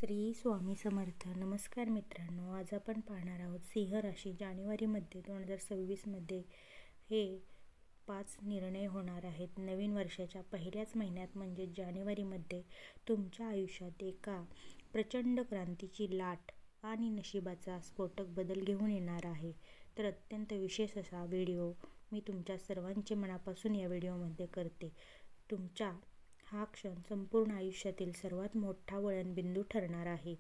श्री स्वामी समर्थ. नमस्कार मित्रांनो, आज आपण पाहणार आहोत सिंह राशी जानेवारीमध्ये 2026मध्ये हे 5 निर्णय होणार आहेत. नवीन वर्षाच्या पहिल्याच महिन्यात म्हणजे जानेवारीमध्ये तुमच्या आयुष्यात एका प्रचंड क्रांतीची लाट आणि नशिबाचा स्फोटक बदल घेऊन येणार आहे. तर अत्यंत विशेष असा व्हिडिओ मी तुमच्या सर्वांचे मनापासून या व्हिडिओमध्ये करते. तुमच्या हा क्षण संपूर्ण आयुष्यातील सर्वात मोठा वळणबिंदू ठरणार आहे,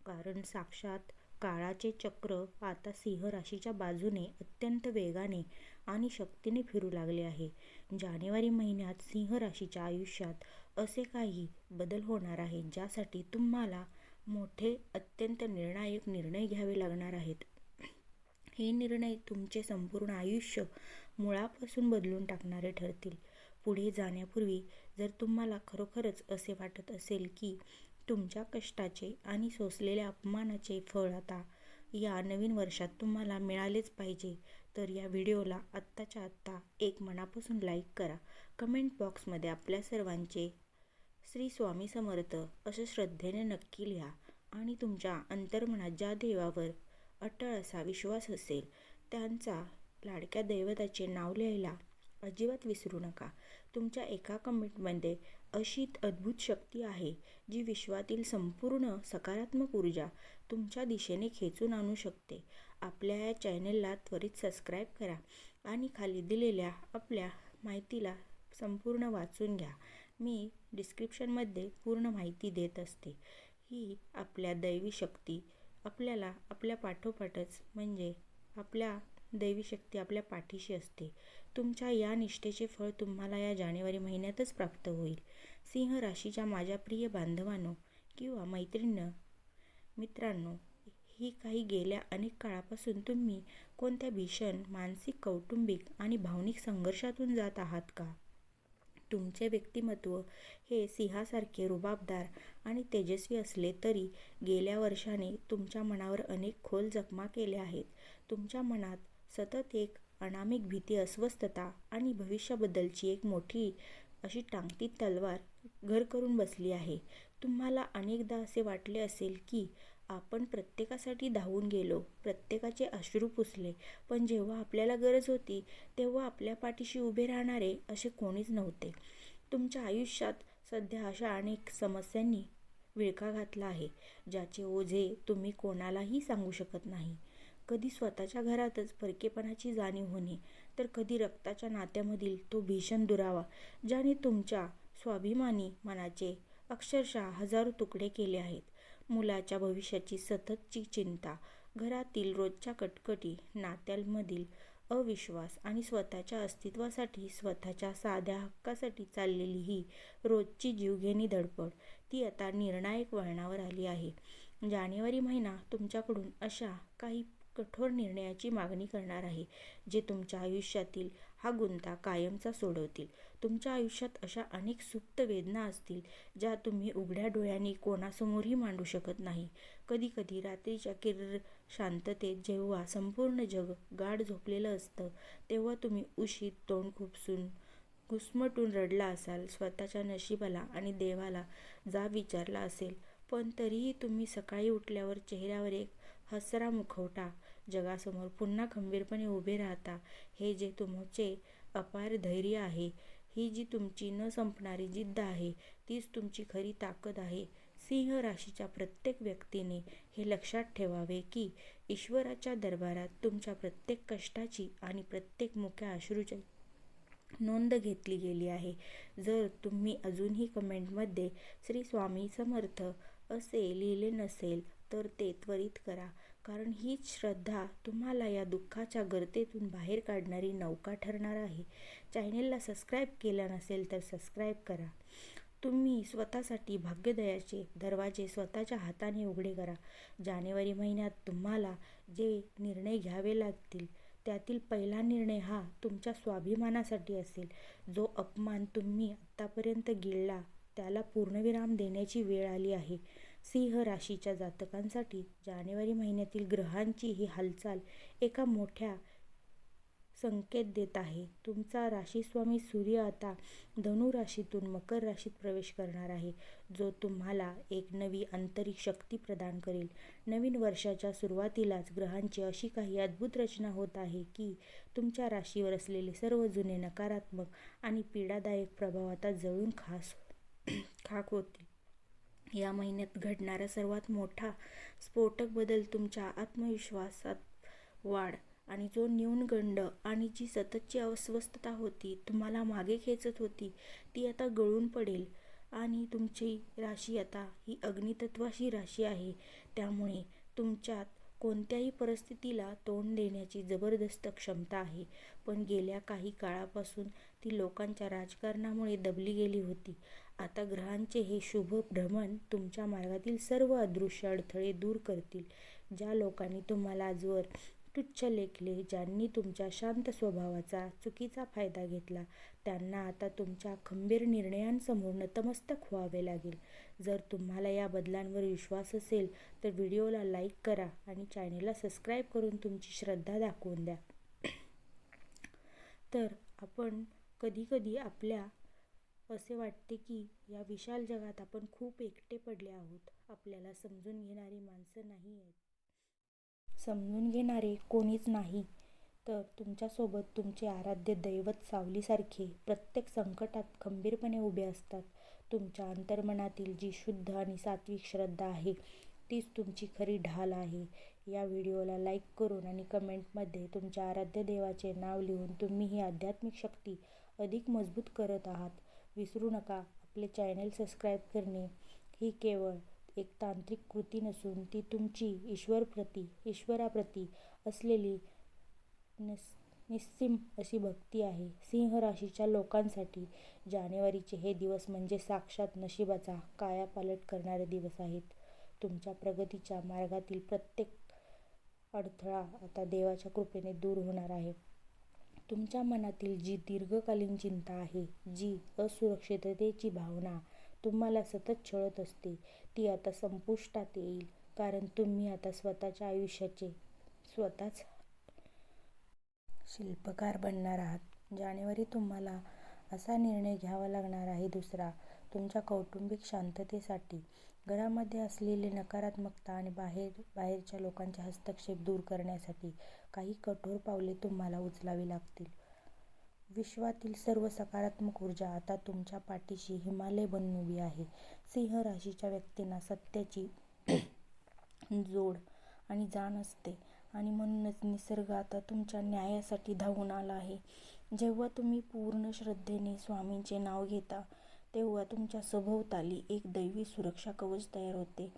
कारण साक्षात काळाचे चक्र आता सिंह राशीच्या बाजूने अत्यंत वेगाने आणि शक्तीने फिरू लागले आहे. जानेवारी महिन्यात सिंह राशीच्या आयुष्यात असे काही बदल होणार आहेत ज्यासाठी तुम्हाला मोठे अत्यंत निर्णायक निर्णय घ्यावे लागणार आहेत. हे निर्णय तुमचे संपूर्ण आयुष्य मुळापासून बदलून टाकणारे ठरतील. पुढे जाण्यापूर्वी जर तुम्हाला खरोखरच असे वाटत असेल की तुमच्या कष्टाचे आणि सोसलेल्या अपमानाचे फळ आता या नवीन वर्षात तुम्हाला मिळालेच पाहिजे, तर या व्हिडिओला आत्ताच्या आत्ता एक मनापासून लाईक करा. कमेंट बॉक्समध्ये आपल्या सर्वांचे श्री स्वामी समर्थ असे श्रद्धेने नक्की लिहा आणि तुमच्या अंतर्मनात ज्या देवावर अटळ असा विश्वास असेल त्यांचा लाडक्या दैवताचे नाव लिहायला अजिबात विसरू नका. तुमच्या एका कमेंटमध्ये अशी अद्भुत शक्ती आहे जी विश्वातील संपूर्ण सकारात्मक ऊर्जा तुमच्या दिशेने खेचून आणू शकते. आपल्या या चॅनलला त्वरित सबस्क्राईब करा आणि खाली दिलेल्या आपल्या माहितीला संपूर्ण वाचून घ्या. मी डिस्क्रिप्शनमध्ये पूर्ण माहिती देत असते. ही आपल्या दैवी शक्ती आपल्याला आपल्या पाठोपाठच म्हणजे आपल्या दैवी शक्ती आपल्या पाठीशी असते. तुमच्या या निष्ठेचे फळ तुम्हाला या जानेवारी महिन्यातच प्राप्त होईल. सिंह राशीच्या माझ्या प्रिय बांधवांनो किंवा मित्रांनो, ही काही गेल्या अनेक काळापासून तुम्ही कोणत्या भीषण मानसिक, कौटुंबिक आणि भावनिक संघर्षातून जात आहात का? तुमचे व्यक्तिमत्व हे सिंहासारखे रुबाबदार आणि तेजस्वी असले तरी गेल्या वर्षाने तुमच्या मनावर अनेक खोल जखमा केल्या आहेत. तुमच्या मनात सतत एक अनामिक भीती, अस्वस्थता आणि भविष्याबद्दलची एक मोठी अशी टांगती तलवार घर करून बसली आहे. तुम्हाला अनेकदा असे वाटले असेल की आपण प्रत्येकासाठी धावून गेलो, प्रत्येकाचे अश्रू पुसले, पण जेव्हा आपल्याला गरज होती तेव्हा आपल्या पाठीशी उभे राहणारे असे कोणीच नव्हते. तुमच्या आयुष्यात सध्या अशा अनेक समस्यांनी विळखा घातला आहे ज्याचे ओझे तुम्ही कोणालाही सांगू शकत नाही. कधी स्वतःच्या घरातच परकेपणाची जाणीव होणे, तर कधी रक्ताच्या नात्यामधील तो भीषण दुरावा ज्याने तुमच्या स्वाभिमानी मनाचे अक्षरशः हजारो तुकडे केले आहेत. मुलाच्या भविष्याची सततची चिंता, घरातील रोजच्या कटकटी, नात्यांमधील अविश्वास आणि स्वतःच्या अस्तित्वासाठी, स्वतःच्या साध्या हक्कासाठी चाललेली ही रोजची जीवघेणी धडपड, ती आता निर्णायक वळणावर आली आहे. जानेवारी महिना तुमच्याकडून अशा काही कठोर निर्णयाची मागणी करणार आहे जे तुमच्या आयुष्यातील हा गुंता कायमचा सोडवतील. तुमच्या आयुष्यात अशा अनेक सुप्त वेदना असतील ज्या तुम्ही उघड्या डोळ्यांनी कोणासमोरही मांडू शकत नाही. कधी कधी रात्रीच्या किर्र शांततेत जेव्हा संपूर्ण जग गाढ झोपलेलं असतं तेव्हा तुम्ही उशीत तोंड खुपसून घुसमटून रडला असाल, स्वतःच्या नशिबाला आणि देवाला जाब विचारला असेल, पण तरीही तुम्ही सकाळी उठल्यावर चेहऱ्यावर एक हसरा मुखवटा, जगासमोर पुन्हा खंबीरपणे उभे राहता. हे जे तुमचे अपार धैर्य आहे, ही जी तुमची न संपणारी जिद्द आहे, तीच तुमची खरी ताकद आहे. सिंह राशीच्या प्रत्येक व्यक्तीने हे लक्षात ठेवावे की ईश्वराच्या दरबारात तुमच्या प्रत्येक कष्टाची आणि प्रत्येक मुक्या अश्रूची नोंद घेतली गेली आहे. जर तुम्ही अजूनही कमेंटमध्ये श्री स्वामी समर्थ असे लिहिले नसेल तर ते त्वरित करा, कारण हीच श्रद्धा तुम्हाला या दुःखाच्या गर्तेतून बाहेर काढणारी नौका ठरणार आहे. चॅनेलला सबस्क्राईब केलं नसेल तर सबस्क्राईब करा. तुम्ही स्वतःसाठी भाग्योदयाचे दरवाजे स्वतःच्या हाताने उघडे करा. जानेवारी महिन्यात तुम्हाला जे निर्णय घ्यावे लागतील त्यातील पहिला निर्णय हा तुमच्या स्वाभिमानासाठी असेल. जो अपमान तुम्ही आतापर्यंत गिळला त्याला पूर्णविराम देण्याची वेळ आली आहे. सिंह राशीच्या जातकांसाठी जानेवारी महिन्यातील ग्रहांची ही हालचाल एका मोठ्या संकेत देत आहे. तुमचा राशीस्वामी सूर्य आता धनु राशीतून मकर राशीत प्रवेश करणार आहे, जो तुम्हाला एक नवी आंतरिक शक्ती प्रदान करेल. नवीन वर्षाच्या सुरुवातीलाच ग्रहांची अशी काही अद्भुत रचना होत आहे की तुमच्या राशीवर असलेले सर्व जुने नकारात्मक आणि पीडादायक प्रभाव आता जळून खाक होतील. या महिन्यात घडणारा सर्वात मोठा स्फोटक बदल तुमच्या आत्मविश्वासात वाढ आणि जो न्यूनगंड आणि जी सततची अस्वस्थता होती, तुम्हाला मागे खेचत होती, ती आता गळून पडेल. आणि तुमची राशी आता ही अग्नितत्वाची राशी आहे, त्यामुळे तुमच्यात कोणत्याही परिस्थितीला तोंड देण्याची जबरदस्त क्षमता आहे. पण गेल्या काही काळापासून ती लोकांच्या राजकारणामुळे दबली गेली होती. आता ग्रहांचे हे शुभ भ्रमण तुमच्या मार्गातील सर्व अदृश्य अडथळे दूर करतील. ज्या लोकांनी तुम्हाला आजवर तुच्छ लेखले, ज्यांनी तुमच्या शांत स्वभावाचा चुकीचा फायदा घेतला, त्यांना आता तुमच्या खंबीर निर्णयांसमोर नतमस्तक व्हावे लागेल. जर तुम्हाला या बदलांवर विश्वास असेल तर व्हिडिओला लाईक करा आणि चॅनेलला सबस्क्राईब करून तुमची श्रद्धा दाखवून द्या. तर आपण कधीकधी आपल्या असे वाटते की या विशाल जगात आपण खूप एकटे पडले आहोत. आपल्याला समजून घेणारी माणसं नाही आहेत. समजून घेणारे कोणीच नाही. तर तुमच्यासोबत तुमचे आराध्य दैवत सावलीसारखे प्रत्येक संकटात खंबीरपणे उभे असतात. तुमच्या अंतर्मनातील जी शुद्ध आणि सात्विक श्रद्धा आहे, तीच तुमची खरी ढाल आहे. या व्हिडिओला लाईक करून आणि कमेंटमध्ये तुमच्या आराध्य देवाचे नाव लिहून तुम्ही ही आध्यात्मिक शक्ती अधिक मजबूत करत आहात. विसरू नका, आपले चॅनेल सबस्क्राईब करणे ही केवळ एक तांत्रिक कृती नसून ती तुमची ईश्वराप्रती असलेली निस्सीम अशी भक्ती आहे. सिंह राशीच्या लोकांसाठी जानेवारीचे हे दिवस म्हणजे साक्षात नशिबाचा कायापालट करणारे दिवस आहेत. तुमच्या प्रगतीच्या मार्गातील प्रत्येक अडथळा आता देवाच्या कृपेने दूर होणार आहे. तुमच्या मनातील जी दीर्घकालीन चिंता आहे, जी असुरक्षिततेची भावना तुम्हाला सतत छळत असते, ती आता संपुष्टात येईल. कारण तुम्ही आता स्वतःच्या आयुष्याचे स्वतःच शिल्पकार बनणार आहात. जानेवारी तुम्हाला असा निर्णय घ्यावा लागणार आहे दुसरा, तुमच्या कौटुंबिक शांततेसाठी. घरामध्ये असलेली नकारात्मकता आणि बाहेरच्या लोकांचे हस्तक्षेप दूर करण्यासाठी काही कठोर पावले तुम्हाला उचलावी लागतील. विश्वातील सर्व सकारात्मक ऊर्जा आता तुमच्या पाठीशी हिमालय बनून उभी आहे. सिंह राशीच्या व्यक्तींना सत्याची जोड आणि जाण असते आणि म्हणूनच निसर्ग आता तुमच्या न्यायासाठी धावून आला आहे. जेव्हा तुम्ही पूर्ण श्रद्धेने स्वामींचे नाव घेता, तेव्हा तुमच्या सभोवताली एक दैवी सुरक्षा कवच तयार होते,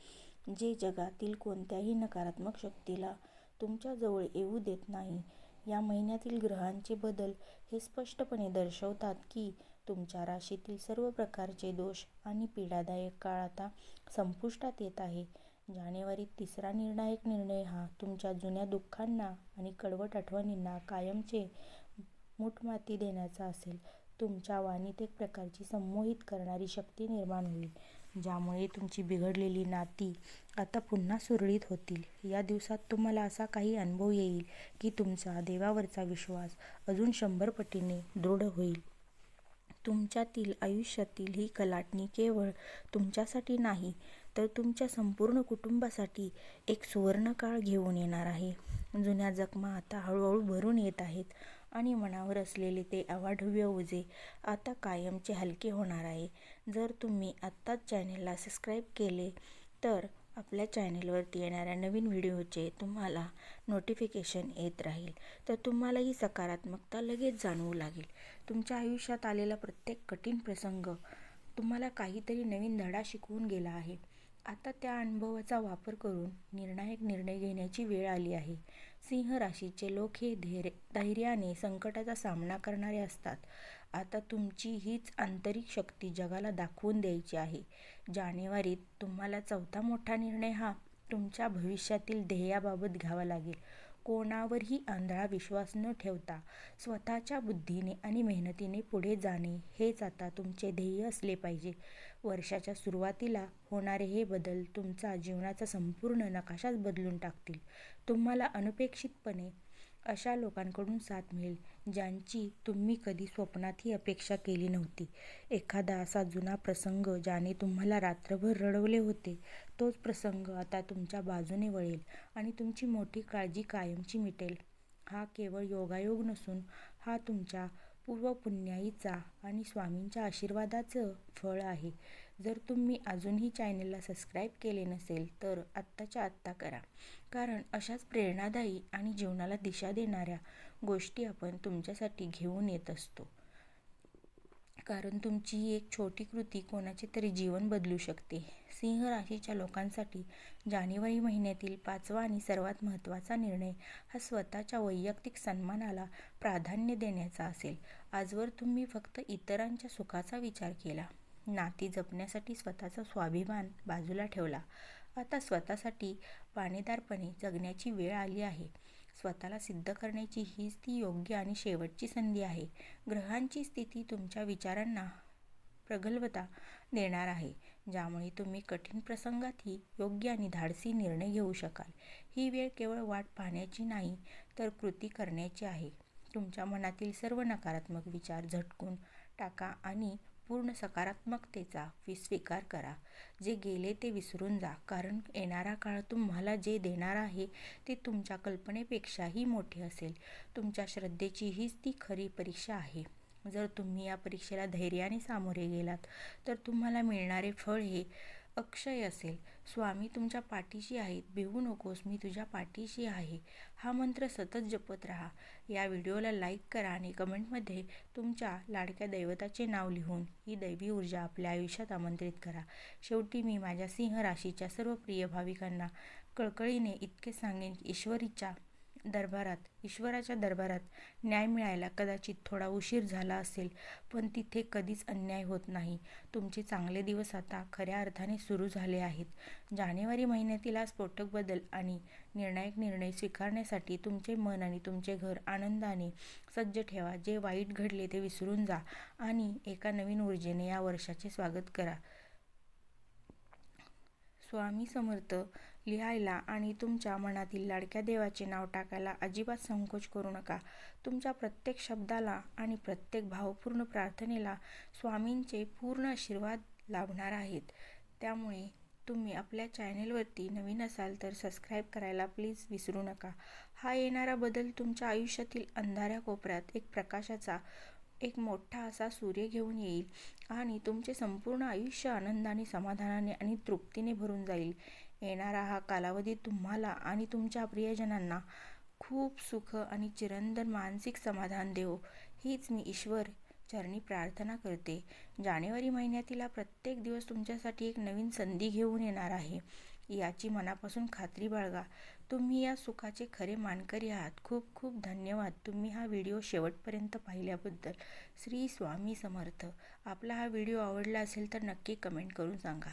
जे जगातील कोणत्याही नकारात्मक शक्तीला तुमच्या जवळ येऊ देत नाही. या महिन्यातील ग्रहांचे बदल हे स्पष्टपणे दर्शवतात की तुमच्या राशीतील सर्व प्रकारचे दोष आणि पीडादायक काळ आता संपुष्टात येत आहे. जानेवारीत तिसरा निर्णायक निर्णय हा तुमच्या जुन्या दुःखांना आणि कडवट आठवणींना कायमचे मूठमाती देण्याचा असेल. तुमच्या वाणीत एक प्रकारची संमोहित करणारी शक्ती निर्माण होईल, ज्यामुळे तुमची बिघडलेली नाती आता पुन्हा सुरळीत होतील. या दिवसात तुम्हाला असा काही अनुभव येईल की तुमचा देवावरचा विश्वास अजून 100 पटीने दृढ होईल. तुमच्यातील आयुष्यातील ही कलाटणी केवळ तुमच्यासाठी नाही, तर तुमच्या संपूर्ण कुटुंबासाठी एक सुवर्णकाळ घेऊन येणार आहे. जुन्या जखमा आता हळूहळू भरून येत आहेत आणि मनावर असलेले ते अवाढव्य ओझे आता कायमचे हलके होणार आहे. जर तुम्ही आत्ताच चॅनेलला सबस्क्राईब केले तर आपल्या चॅनेलवरती येणाऱ्या नवीन व्हिडिओचे तुम्हाला नोटिफिकेशन येत राहील. तर तुम्हाला ही सकारात्मकता लगेच जाणवू लागेल. तुमच्या आयुष्यात आलेला प्रत्येक कठीण प्रसंग तुम्हाला काहीतरी नवीन धडा शिकवून गेला आहे. आता त्या अनुभवाचा वापर करून निर्णायक निर्णय घेण्याची वेळ आली आहे. सिंह राशीचे लोक हे धैर्याने संकटाचा सामना करणारे असतात. आता तुमची हीच आंतरिक शक्ती जगाला दाखवून द्यायची आहे. जानेवारीत तुम्हाला चौथा मोठा निर्णय हा तुमच्या भविष्यातील ध्येयाबाबत घ्यावा लागेल. कोणावरही आंधळा विश्वास न ठेवता स्वतःच्या बुद्धीने आणि मेहनतीने पुढे जाणे हेच आता तुमचे ध्येय असले पाहिजे. वर्षाच्या सुरुवातीला होणारे हे बदल तुमचा जीवनाचा संपूर्ण नकाशाच बदलून टाकतील. तुम्हाला अनपेक्षितपणे अशा लोकांकडून साथ मिळेल ज्यांची तुम्ही कधी स्वप्नातही अपेक्षा केली नव्हती. एखादा असा जुना प्रसंग ज्याने तुम्हाला रात्रभर रडवले होते, तोच प्रसंग आता तुमच्या बाजूने वळेल आणि तुमची मोठी काळजी कायमची मिटेल. हा केवळ योगायोग नसून हा तुमच्या पूर्वपुण्याईचा आणि स्वामींच्या आशीर्वादाचं फळ आहे. जर तुम्ही अजूनही चॅनेलला सबस्क्राईब केले नसेल तर आत्ताच्या आत्ता करा, कारण अशाच प्रेरणादायी आणि जीवनाला दिशा देणाऱ्या गोष्टी आपण तुमच्यासाठी घेऊन येत असतो. कारण तुमची ही एक छोटी कृती कोणाचे तरी जीवन बदलू शकते. सिंह राशीच्या लोकांसाठी जानेवारी महिन्यातील 5वा आणि सर्वात महत्त्वाचा निर्णय हा स्वतःच्या वैयक्तिक सन्मानाला प्राधान्य देण्याचा असेल. आजवर तुम्ही फक्त इतरांच्या सुखाचा विचार केला, नाती जपण्यासाठी स्वतःचा स्वाभिमान बाजूला ठेवला. आता स्वतःसाठी पाणेदारपणे जगण्याची वेळ आली आहे. स्वतःला सिद्ध करण्याची हीच ती योग्य आणि शेवटची संधी आहे. ग्रहांची स्थिती तुमच्या विचारांना प्रगल्भता देणार आहे, ज्यामुळे तुम्ही कठीण प्रसंगातही योग्य आणि धाडसी निर्णय घेऊ शकाल. ही वेळ केवळ वाट पाहण्याची नाही, तर कृती करण्याची आहे. तुमच्या मनातील सर्व नकारात्मक विचार झटकून टाका आणि पूर्ण सकारात्मकतेचा स्वीकार करा. जे गेले ते विसरून जा, कारण येणारा काळ तुम्हाला जे देणार आहे ते तुमच्या कल्पनेपेक्षाही मोठे असेल. तुमच्या श्रद्धेची हीच ती खरी परीक्षा आहे. जर तुम्ही या परीक्षेला धैर्याने सामोरे गेलात तर तुम्हाला मिळणारे फळ हे अक्षय असेल. स्वामी तुमच्या पाठीशी आहेत. भिवू नकोस, मी तुझ्या पाठीशी आहे. हा मंत्र सतत जपत राहा. या व्हिडिओला लाईक करा आणि कमेंटमध्ये तुमच्या लाडक्या दैवताचे नाव लिहून ही दैवी ऊर्जा आपल्या आयुष्यात आमंत्रित करा. शेवटी मी माझ्या सिंह राशीच्या सर्व प्रिय भाविकांना कळकळीने इतके सांगेन की ईश्वराच्या दरबारात न्याय मिळायला कदाचित थोडा उशीर झाला असेल, पण तिथे कधीच अन्याय होत नाही. तुमचे चांगले दिवस आता खऱ्या अर्थाने सुरू झाले आहेत. जानेवारी महिन्यातील हा स्फोटक बदल आणि निर्णायक निर्णय स्वीकारण्यासाठी तुमचे मन आणि तुमचे घर आनंदाने सज्ज ठेवा. जे वाईट घडले ते विसरून जा आणि एका नवीन ऊर्जेने या वर्षाचे स्वागत करा. स्वामी समर्थ लिहायला आणि तुमच्या मनातील लाडक्या देवाचे नाव टाकायला अजिबात संकोच करू नका. तुमच्या प्रत्येक शब्दाला आणि प्रत्येक भावपूर्ण प्रार्थनेला स्वामींचे पूर्ण आशीर्वाद लाभणार आहेत. त्यामुळे तुम्ही आपल्या चॅनेलवरती नवीन असाल तर सबस्क्राईब करायला प्लीज विसरू नका. हा येणारा बदल तुमच्या आयुष्यातील अंधाऱ्या कोपऱ्यात एक प्रकाशाचा एक मोठा असा सूर्य घेऊन येईल आणि तुमचे संपूर्ण आयुष्य आनंदाने, समाधानाने आणि तृप्तीने भरून जाईल. येणारा हा कालावधी तुम्हाला आणि तुमच्या प्रियजनांना खूप सुख आणि चिरंतन मानसिक समाधान देवो, हीच मी ईश्वर चरणी प्रार्थना करते. जानेवारी महिन्यातील हा प्रत्येक दिवस तुमच्यासाठी एक नवीन संधी घेऊन येणार आहे, याची मनापासून खात्री बाळगा. तुम्ही या सुखाचे खरे मानकरी आहात. खूप खूप धन्यवाद तुम्ही हा व्हिडिओ शेवटपर्यंत पाहिल्याबद्दल. श्री स्वामी समर्थ. आपला हा व्हिडिओ आवडला असेल तर नक्की कमेंट करून सांगा.